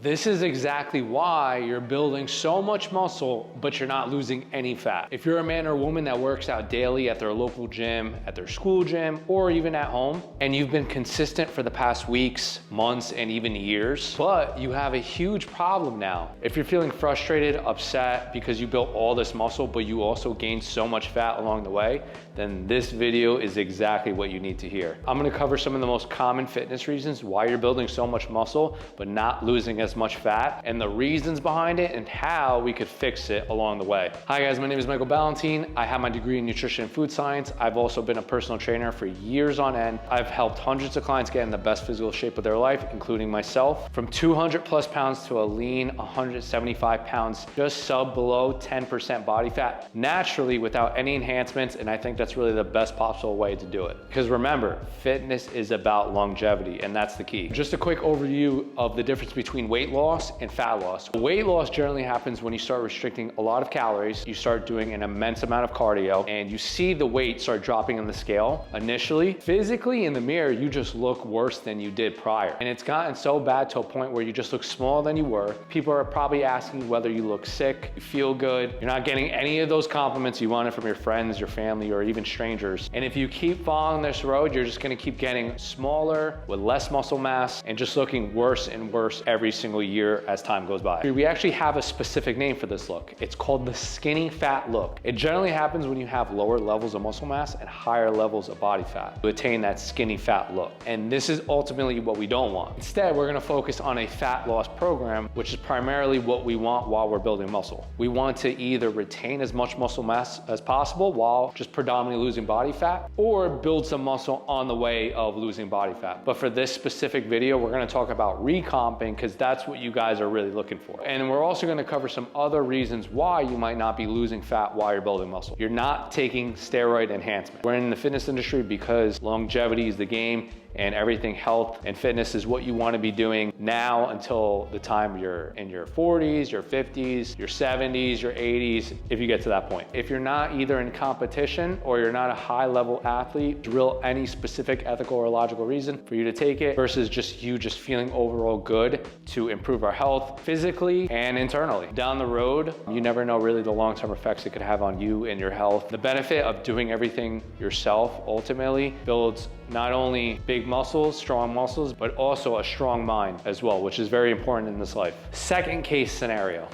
This is exactly why you're building so much muscle, but you're not losing any fat. If you're a man or woman that works out daily at their local gym, at their school gym, or even at home, and you've been consistent for the past weeks, months, and even years, but you have a huge problem now. If you're feeling frustrated, upset because you built all this muscle, but you also gained so much fat along the way, then this video is exactly what you need to hear. I'm gonna cover some of the most common fitness reasons why you're building so much muscle, but not losing as much fat, and the reasons behind it and how we could fix it along the way. Hi guys, my name is Michael Ballantine. I have my degree in nutrition and food science. I've also been a personal trainer for years on end. I've helped hundreds of clients get in the best physical shape of their life, including myself, from 200 plus pounds to a lean 175 pounds, just below 10% body fat, naturally without any enhancements, and I think that's really the best possible way to do it. Because remember, fitness is about longevity, and that's the key. Just a quick overview of the difference between weight loss and fat loss. Weight loss generally happens when you start restricting a lot of calories, you start doing an immense amount of cardio, and you see the weight start dropping on the scale. Initially, physically in the mirror, you just look worse than you did prior. And it's gotten so bad to a point where you just look smaller than you were. People are probably asking whether you look sick, you feel good, you're not getting any of those compliments you wanted from your friends, your family, or even strangers. And if you keep following this road, you're just gonna keep getting smaller with less muscle mass and just looking worse and worse every single year as time goes by. We actually have a specific name for this look. It's called the skinny fat look. It generally happens when you have lower levels of muscle mass and higher levels of body fat to attain that skinny fat look. And this is ultimately what we don't want. Instead, we're gonna focus on a fat loss program, which is primarily what we want while we're building muscle. We want to either retain as much muscle mass as possible while just predominantly losing body fat, or build some muscle on the way of losing body fat. But for this specific video, we're gonna talk about recomping because that's what you guys are really looking for. And we're also gonna cover some other reasons why you might not be losing fat while you're building muscle. You're not taking steroid enhancement. We're in the fitness industry because longevity is the game, and everything health and fitness is what you want to be doing now until the time you're in your 40s, your 50s, your 70s, your 80s, if you get to that point. If you're not either in competition or you're not a high level athlete, drill any specific ethical or logical reason for you to take it versus just you just feeling overall good to improve our health physically and internally. Down the road, you never know really the long-term effects it could have on you and your health. The benefit of doing everything yourself ultimately builds not only big muscles, strong muscles, but also a strong mind as well, which is very important in this life. Second case scenario.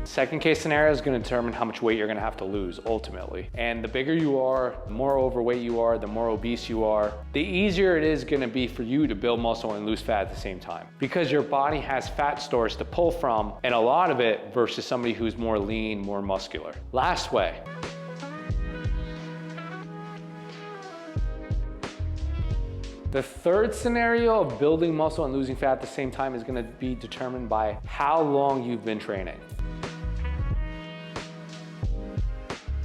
Second case scenario is going to determine how much weight you're going to have to lose ultimately. And the bigger you are, the more overweight you are, the more obese you are, the easier it is going to be for you to build muscle and lose fat at the same time. Because your body has fat stores to pull from, and a lot of it versus somebody who's more lean, more muscular. Last way. The third scenario of building muscle and losing fat at the same time is going to be determined by how long you've been training.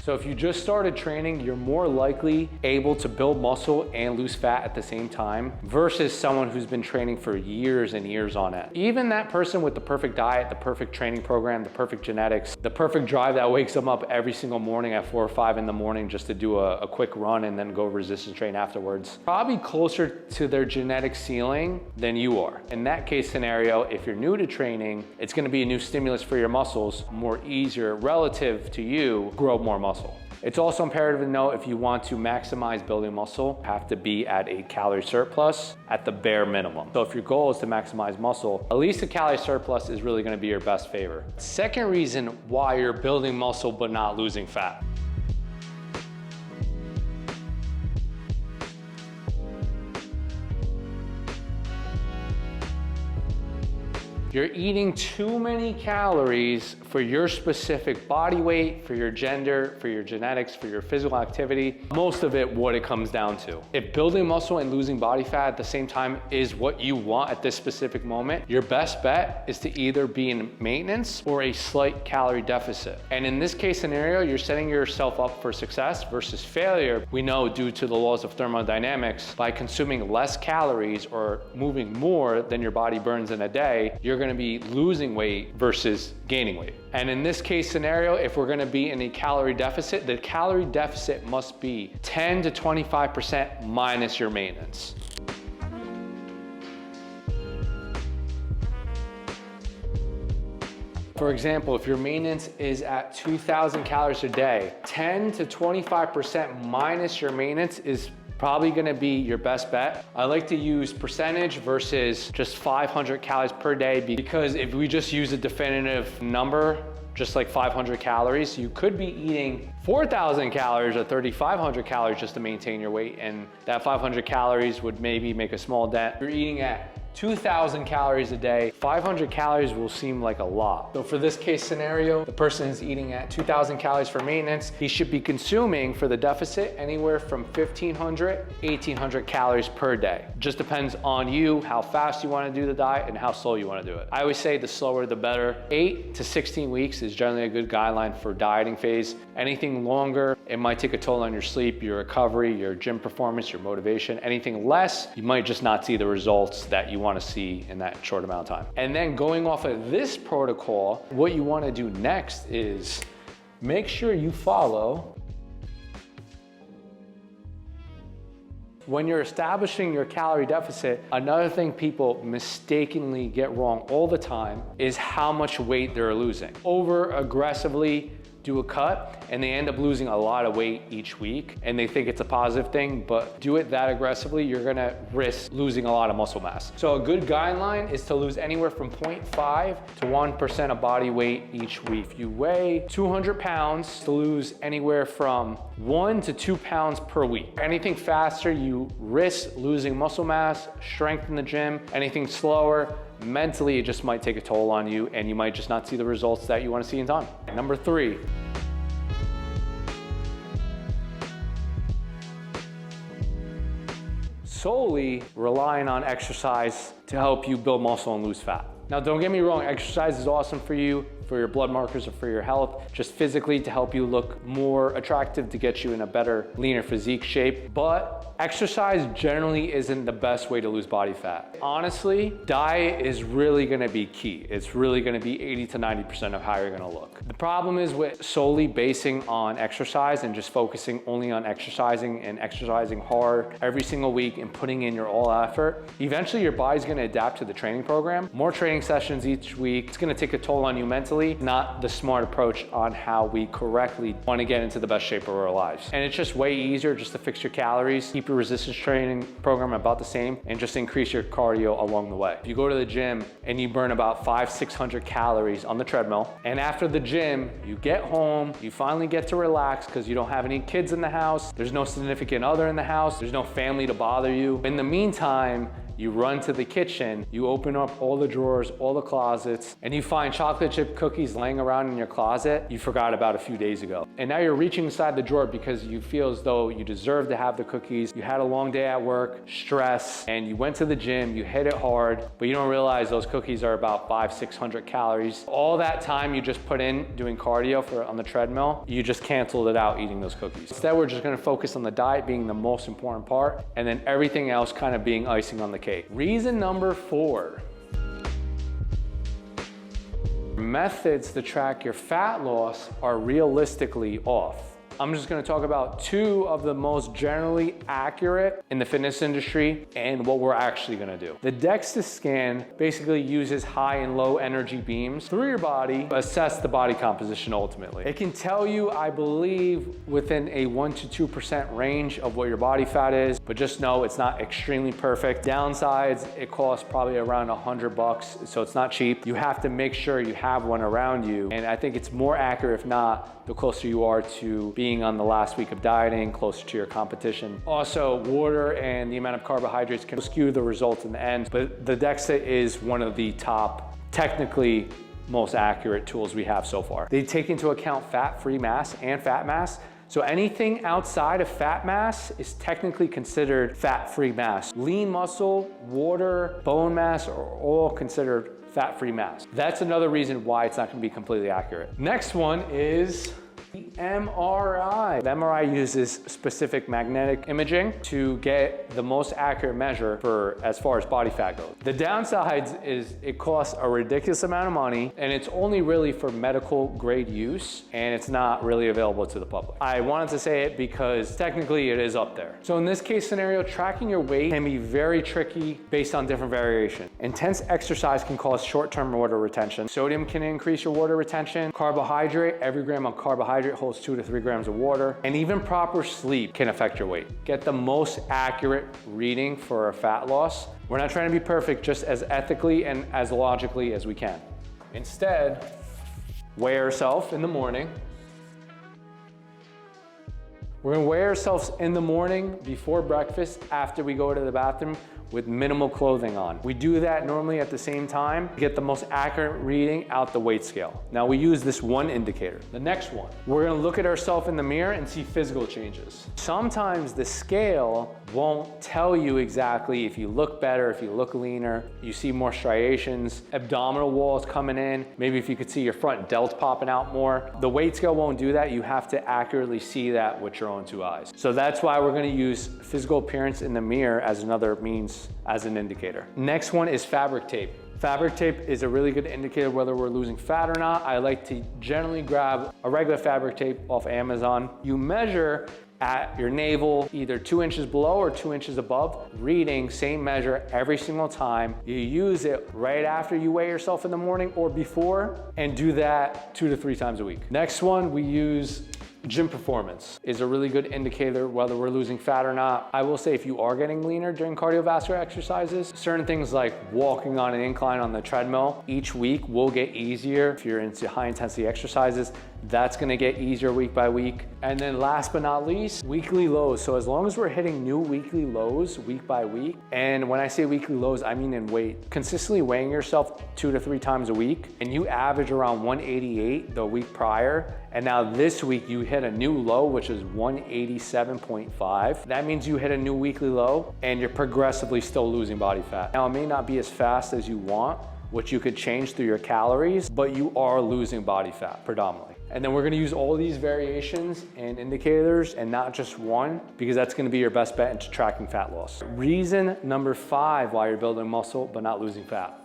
So if you just started training, you're more likely able to build muscle and lose fat at the same time versus someone who's been training for years and years on end. Even that person with the perfect diet, the perfect training program, the perfect genetics, the perfect drive that wakes them up every single morning at 4 or 5 in the morning just to do a quick run and then go resistance train afterwards, probably closer to their genetic ceiling than you are. In that case scenario, if you're new to training, it's gonna be a new stimulus for your muscles, more easier relative to you, grow more muscle. It's also imperative to know if you want to maximize building muscle, you have to be at a calorie surplus at the bare minimum. So if your goal is to maximize muscle, at least a calorie surplus is really gonna be your best favor. Second reason why you're building muscle but not losing fat. You're eating too many calories for your specific body weight, for your gender, for your genetics, for your physical activity. Most of it, what it comes down to. If building muscle and losing body fat at the same time is what you want at this specific moment, your best bet is to either be in maintenance or a slight calorie deficit. And in this case scenario, you're setting yourself up for success versus failure. We know due to the laws of thermodynamics, by consuming less calories or moving more than your body burns in a day, you're gonna be losing weight versus gaining weight. And in this case scenario, if we're gonna be in a calorie deficit, the calorie deficit must be 10 to 25% minus your maintenance. For example, if your maintenance is at 2,000 calories a day, 10 to 25% minus your maintenance is probably gonna be your best bet. I like to use percentage versus just 500 calories per day, because if we just use a definitive number, just like 500 calories, you could be eating 4,000 calories or 3,500 calories just to maintain your weight, and that 500 calories would maybe make a small dent. You're eating at 2,000 calories a day, 500 calories will seem like a lot. So for this case scenario, the person is eating at 2,000 calories for maintenance. He should be consuming for the deficit anywhere from 1,500, 1,800 calories per day. Just depends on you, how fast you want to do the diet and how slow you want to do it. I always say the slower the better. 8 to 16 weeks is generally a good guideline for dieting phase. Anything longer, it might take a toll on your sleep, your recovery, your gym performance, your motivation. Anything less, you might just not see the results that you want to see in that short amount of time. And then going off of this protocol, what you want to do next is make sure you follow. When you're establishing your calorie deficit, another thing people mistakenly get wrong all the time is how much weight they're losing. Over aggressively do a cut and they end up losing a lot of weight each week and they think it's a positive thing, but do it that aggressively, you're gonna risk losing a lot of muscle mass. So a good guideline is to lose anywhere from 0.5 to 1% of body weight each week. If you weigh 200 pounds, to lose anywhere from 1 to 2 pounds per week. Anything faster, you risk losing muscle mass, strength in the gym. Anything slower, mentally it just might take a toll on you and you might just not see the results that you want to see in time. Number 3. Solely relying on exercise to help you build muscle and lose fat. Now don't get me wrong, exercise is awesome for you, for your blood markers or for your health, just physically to help you look more attractive, to get you in a better, leaner physique shape. But exercise generally isn't the best way to lose body fat. Honestly, diet is really gonna be key. It's really gonna be 80 to 90% of how you're gonna look. The problem is with solely basing on exercise and just focusing only on exercising and exercising hard every single week and putting in your all effort, eventually your body's gonna adapt to the training program. More training sessions each week, it's gonna take a toll on you mentally, not the smart approach on how we correctly want to get into the best shape of our lives. And it's just way easier just to fix your calories, keep your resistance training program about the same, and just increase your cardio along the way. If you go to the gym and you burn about 500-600 calories on the treadmill, and after the gym, you get home, you finally get to relax because you don't have any kids in the house, there's no significant other in the house, there's no family to bother you. In the meantime, you run to the kitchen, you open up all the drawers, all the closets, and you find chocolate chip cookies laying around in your closet you forgot about a few days ago. And now you're reaching inside the drawer because you feel as though you deserve to have the cookies. You had a long day at work, stress, and you went to the gym, you hit it hard, but you don't realize those cookies are about 500-600 calories. All that time you just put in doing cardio on the treadmill, you just canceled it out eating those cookies. Instead, we're just gonna focus on the diet being the most important part, and then everything else kind of being icing on the cake. Reason number 4. Methods to track your fat loss are realistically off. I'm just gonna talk about 2 of the most generally accurate in the fitness industry and what we're actually gonna do. The DEXA scan basically uses high and low energy beams through your body to assess the body composition ultimately. It can tell you, I believe, within a 1 to 2% range of what your body fat is, but just know it's not extremely perfect. Downsides, it costs probably around $100, so it's not cheap. You have to make sure you have one around you, and I think it's more accurate, if not, the closer you are to being on the last week of dieting, closer to your competition. Also, water and the amount of carbohydrates can skew the results in the end, but the DEXA is one of the top, technically most accurate tools we have so far. They take into account fat-free mass and fat mass. So anything outside of fat mass is technically considered fat-free mass. Lean muscle, water, bone mass are all considered fat-free mass. That's another reason why it's not gonna be completely accurate. Next one is MRI. The MRI uses specific magnetic imaging to get the most accurate measure for as far as body fat goes. The downside is it costs a ridiculous amount of money, and it's only really for medical grade use, and it's not really available to the public. I wanted to say it because technically it is up there. So in this case scenario, tracking your weight can be very tricky based on different variation. Intense exercise can cause short-term water retention. Sodium can increase your water retention. Carbohydrate, every gram of carbohydrate holds 2 to 3 grams of water. And even proper sleep can affect your weight. Get the most accurate reading for a fat loss. We're not trying to be perfect, just as ethically and as logically as we can. Instead, weigh yourself in the morning. We're gonna weigh ourselves in the morning before breakfast after we go to the bathroom with minimal clothing on. We do that normally at the same time to get the most accurate reading out the weight scale. Now we use this one indicator. The next one, we're gonna look at ourselves in the mirror and see physical changes. Sometimes the scale won't tell you exactly if you look better, if you look leaner, you see more striations, abdominal walls coming in, maybe if you could see your front delts popping out more. The weight scale won't do that. You have to accurately see that with your own 2 eyes. So that's why we're gonna use physical appearance in the mirror as another means as an indicator. Next one is fabric tape. Fabric tape is a really good indicator whether we're losing fat or not. I like to generally grab a regular fabric tape off Amazon. You measure at your navel, either 2 inches below or 2 inches above, reading, same measure every single time. You use it right after you weigh yourself in the morning or before, and do that 2 to 3 times a week. Next one, we use gym performance. Is a really good indicator whether we're losing fat or not. I will say if you are getting leaner during cardiovascular exercises, certain things like walking on an incline on the treadmill each week will get easier. If you're into high intensity exercises, that's gonna get easier week by week. And then last but not least, weekly lows. So as long as we're hitting new weekly lows week by week, and when I say weekly lows, I mean in weight, consistently weighing yourself 2 to 3 times a week, and you average around 188 the week prior, and now this week you hit a new low, which is 187.5. That means you hit a new weekly low and you're progressively still losing body fat. Now it may not be as fast as you want, which you could change through your calories, but you are losing body fat predominantly. And then we're gonna use all these variations and indicators and not just one, because that's gonna be your best bet into tracking fat loss. Reason number 5 why you're building muscle but not losing fat.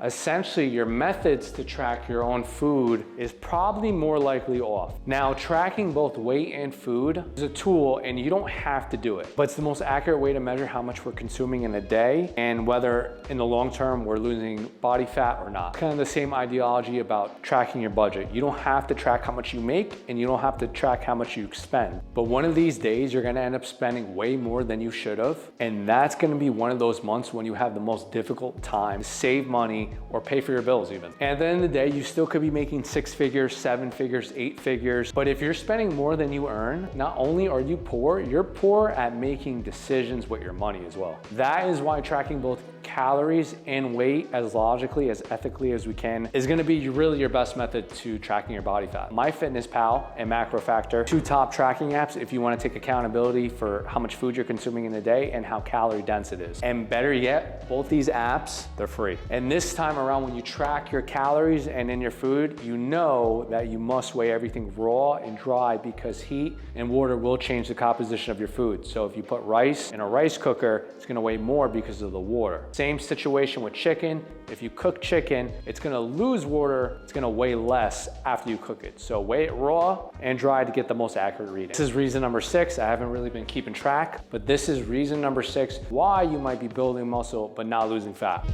Essentially, your methods to track your own food is probably more likely off. Now, tracking both weight and food is a tool and you don't have to do it, but it's the most accurate way to measure how much we're consuming in a day and whether in the long term we're losing body fat or not. It's kind of the same ideology about tracking your budget. You don't have to track how much you make and you don't have to track how much you spend. But one of these days, you're gonna end up spending way more than you should have. And that's gonna be one of those months when you have the most difficult time to save money or pay for your bills even. And at the end of the day, you still could be making 6 figures, 7 figures, 8 figures. But if you're spending more than you earn, not only are you poor, you're poor at making decisions with your money as well. That is why tracking both calories and weight as logically, as ethically as we can is gonna be really your best method to tracking your body fat. MyFitnessPal and MacroFactor, 2 top tracking apps if you wanna take accountability for how much food you're consuming in a day and how calorie dense it is. And better yet, both these apps, they're free. And this time around, when you track your calories and in your food, you know that you must weigh everything raw and dry because heat and water will change the composition of your food. So if you put rice in a rice cooker, it's gonna weigh more because of the water. Same situation with chicken. If you cook chicken, it's gonna lose water, it's gonna weigh less after you cook it. So weigh it raw and dry to get the most accurate reading. This is reason number 6. I haven't really been keeping track, but this is reason number 6 why you might be building muscle but not losing fat.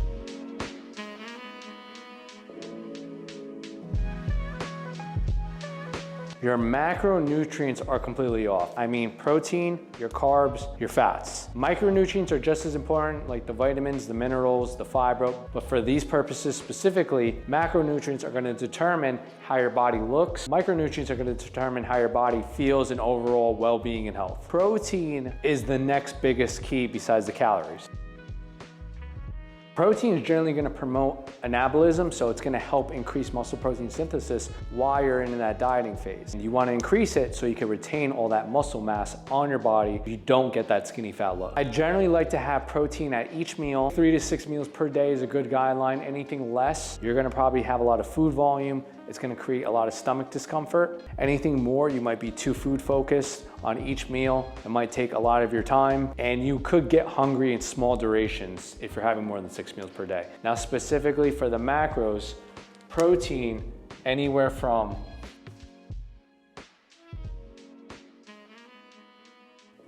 Your macronutrients are completely off. I mean protein, your carbs, your fats. Micronutrients are just as important, like the vitamins, the minerals, the fiber, but for these purposes specifically, macronutrients are gonna determine how your body looks. Micronutrients are gonna determine how your body feels and overall well-being and health. Protein is the next biggest key besides the calories. Protein is generally gonna promote anabolism, so it's gonna help increase muscle protein synthesis while you're in that dieting phase. You wanna increase it so you can retain all that muscle mass on your body. You don't get that skinny fat look. I generally like to have protein at each meal. 3 to 6 meals per day is a good guideline. Anything less, you're gonna probably have a lot of food volume. It's gonna create a lot of stomach discomfort. Anything more, you might be too food focused on each meal. It might take a lot of your time, and you could get hungry in small durations if you're having more than 6 meals per day. Now, specifically for the macros, protein anywhere from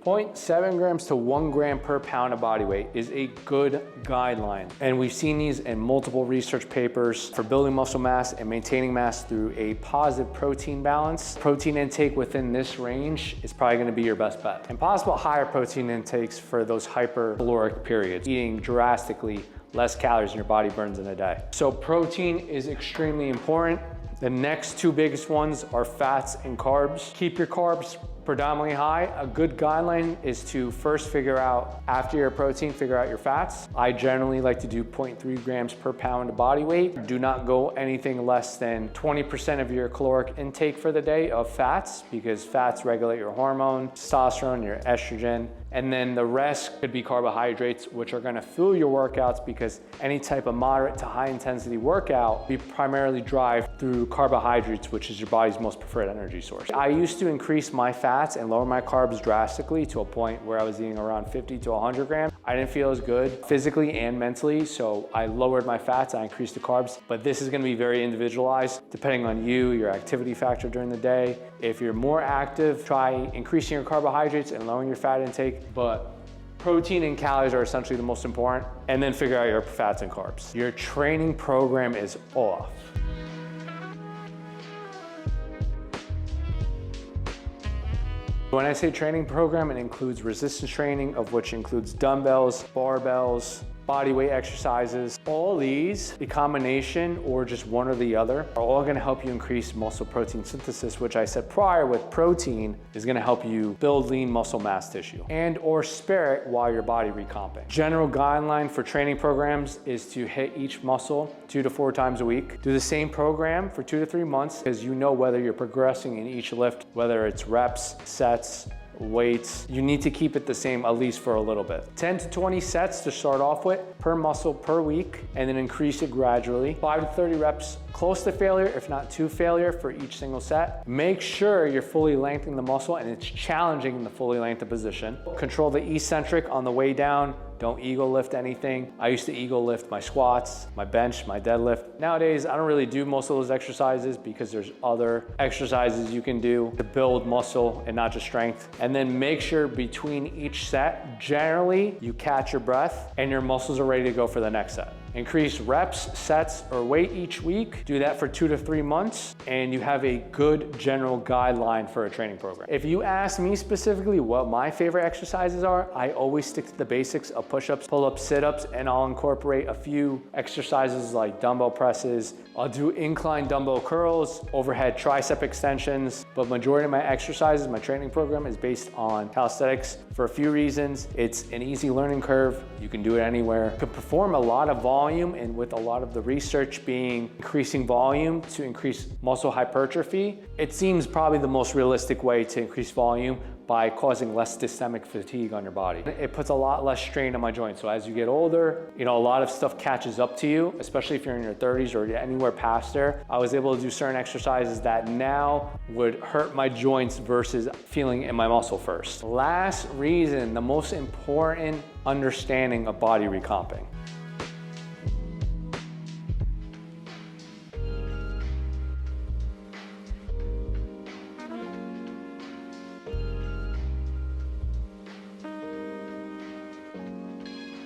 0.7 grams to 1 gram per pound of body weight is a good guideline. And we've seen these in multiple research papers for building muscle mass and maintaining mass through a positive protein balance. Protein intake within this range is probably gonna be your best bet. And possible higher protein intakes for those hypercaloric periods, eating drastically less calories than your body burns in a day. So protein is extremely important. The next two biggest ones are fats and carbs. Keep your carbs predominantly high. A good guideline is to first figure out, after your protein, figure out your fats. I generally like to do 0.3 grams per pound of body weight. Do not go anything less than 20% of your caloric intake for the day of fats, because fats regulate your hormone, testosterone, your estrogen. And then the rest could be carbohydrates, which are gonna fuel your workouts, because any type of moderate to high intensity workout, we primarily drive through carbohydrates, which is your body's most preferred energy source. I used to increase my fats and lower my carbs drastically to a point where I was eating around 50 to 100 grams. I didn't feel as good physically and mentally, so I lowered my fats, I increased the carbs, but this is gonna be very individualized depending on you, your activity factor during the day. If you're more active, try increasing your carbohydrates and lowering your fat intake, but protein and calories are essentially the most important, and then figure out your fats and carbs. Your training program is off. When I say training program, it includes resistance training, of which includes dumbbells, barbells, body weight exercises. All these, a combination or just one or the other, are all gonna help you increase muscle protein synthesis, which I said prior with protein is gonna help you build lean muscle mass tissue and or spare it while your body recomping. General guideline for training programs is to hit each muscle 2 to 4 times a week. Do the same program for 2 to 3 months, because you know whether you're progressing in each lift, whether it's reps, sets, weights. You need to keep it the same at least for a little bit. 10 to 20 sets to start off with per muscle per week, and then increase it gradually. 5 to 30 reps close to failure, if not to failure, for each single set. Make sure you're fully lengthening the muscle and it's challenging in the fully lengthened position. Control the eccentric on the way down. Don't ego lift anything. I used to ego lift my squats, my bench, my deadlift. Nowadays, I don't really do most of those exercises because there's other exercises you can do to build muscle and not just strength. And then make sure between each set, generally, you catch your breath and your muscles are ready to go for the next set. Increase reps, sets, or weight each week. Do that for 2 to 3 months, and you have a good general guideline for a training program. If you ask me specifically what my favorite exercises are, I always stick to the basics of push-ups, pull-ups, sit-ups, and I'll incorporate a few exercises like dumbbell presses. I'll do incline dumbbell curls, overhead tricep extensions, but majority of my exercises, my training program is based on calisthenics for a few reasons. It's an easy learning curve. You can do it anywhere. You can perform a lot of volume, and with a lot of the research being increasing volume to increase muscle hypertrophy, it seems probably the most realistic way to increase volume by causing less systemic fatigue on your body. It puts a lot less strain on my joints. So as you get older, a lot of stuff catches up to you, especially if you're in your 30s or anywhere past there. I was able to do certain exercises that now would hurt my joints versus feeling in my muscle first. Last reason, the most important understanding of body recomping.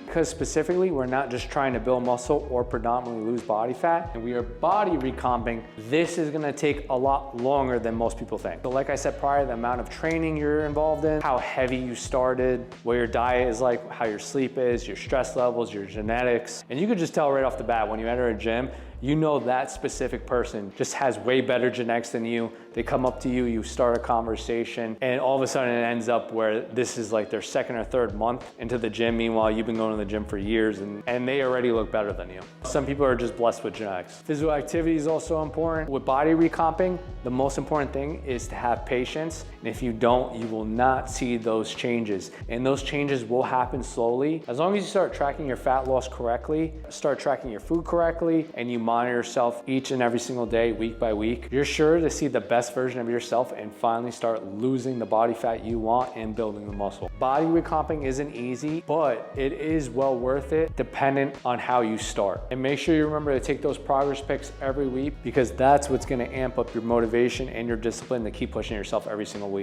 Because specifically, we're not just trying to build muscle or predominantly lose body fat, and we are body recomping. This is gonna take a lot longer than most people think. So like I said prior, the amount of training you're involved in, how heavy you started, what your diet is like, how your sleep is, your stress levels, your genetics. And you could just tell right off the bat when you enter a gym, you know that specific person just has way better genetics than you. They come up to you, you start a conversation, and all of a sudden it ends up where this is like their second or third month into the gym. Meanwhile, you've been going to the gym for years and they already look better than you. Some people are just blessed with genetics. Physical activity is also important. With body recomping, the most important thing is to have patience. And if you don't, you will not see those changes. And those changes will happen slowly. As long as you start tracking your fat loss correctly, start tracking your food correctly, and you monitor yourself each and every single day, week by week, you're sure to see the best version of yourself and finally start losing the body fat you want and building the muscle. Body recomping isn't easy, but it is well worth it dependent on how you start. And make sure you remember to take those progress pics every week, because that's what's gonna amp up your motivation and your discipline to keep pushing yourself every single week.